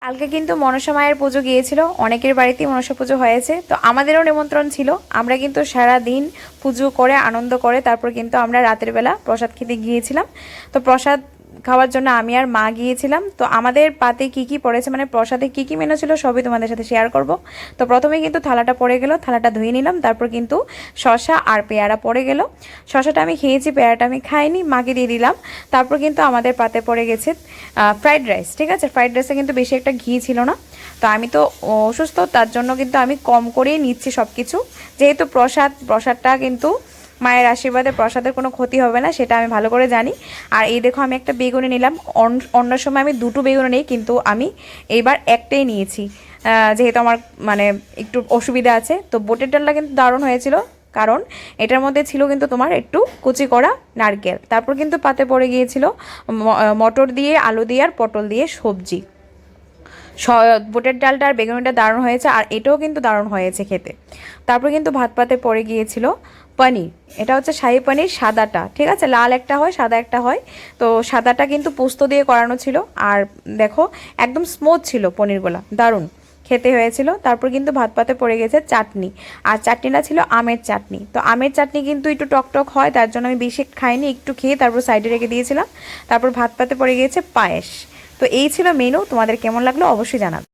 কালকে কিন্তু মনসা মায়ের পুজো গিয়েছিল, অনেকের বাড়িতেই মনসা পুজো হয়েছে, তো আমাদেরও নিমন্ত্রণ ছিল। আমরা কিন্তু সারা দিন পুজো করে আনন্দ করে তারপর কিন্তু আমরা রাতের বেলা প্রসাদ খেতে গিয়েছিলাম। তো প্রসাদ খাওয়ার জন্য আমি আর মা গিয়েছিলাম। তো আমাদের পাতে কি কি পড়েছে, মানে প্রসাদে কি কি মেনু ছিল সবই তোমাদের সাথে শেয়ার করব। তো প্রথমে কিন্তু থালাটা পড়ে গেল, থালাটা ধুয়ে নিলাম, তারপর কিন্তু শসা আর পেয়ারা পড়ে গেল। শসাটা আমি খেয়েছি, পেয়ারাটা আমি খাইনি, মাকে দিয়ে দিলাম। তারপর কিন্তু আমাদের পাতে পড়ে গেছে ফ্রাইড রাইস। ঠিক আছে, ফ্রাইড রাইসে কিন্তু বেশি একটা ঘি ছিল না, তো আমি তো অসুস্থ, তার জন্য কিন্তু আমি কম করেই নিচ্ছি সব কিছু। যেহেতু প্রসাদটা কিন্তু মায়ের আশীর্বাদে প্রসাদের কোনো ক্ষতি হবে না, সেটা আমি ভালো করে জানি। আর এই দেখো আমি একটা বেগুনি নিলাম, অন্য সময় আমি দুটো বেগুনি নিই, কিন্তু আমি এইবার একটাই নিয়েছি, যেহেতু আমার মানে একটু অসুবিধা আছে। তো বুটের ডালটা কিন্তু দারুণ হয়েছিল, কারণ এটার মধ্যে ছিল কিন্তু তোমার একটু কুচি করা নারকেল। তারপর কিন্তু পাতে পড়ে গিয়েছিল মটর দিয়ে, আলু দিয়ে আর পটল দিয়ে সবজি। বুটের ডালটা আর বেগুনিটা দারুণ হয়েছে, আর এটাও কিন্তু দারুণ হয়েছে খেতে। তারপর কিন্তু ভাত পাতে পড়ে গিয়েছিল পনির। এটা হচ্ছে শাহী পনির সাদাটা, ঠিক আছে, লাল একটা হয় সাদা একটা হয়। তো সাদাটা কিন্তু পোস্ত দিয়ে করানো ছিল, আর দেখো একদম স্মুথ ছিল পনিরগুলো, দারুণ খেতে হয়েছিল। তারপর কিন্তু ভাত পাতে পড়ে গেছে চাটনি, আর চাটনিটা ছিল আমের চাটনি। তো আমের চাটনি কিন্তু একটু টক হয়, তার জন্য আমি বেশি খাইনি, একটু খেয়ে তারপর সাইডে রেখে দিয়েছিলাম। তারপর ভাত পাতে পড়ে গিয়েছে পায়েস। তো এই ছিল মেনু, তোমাদের কেমন লাগলো অবশ্যই জানাবে।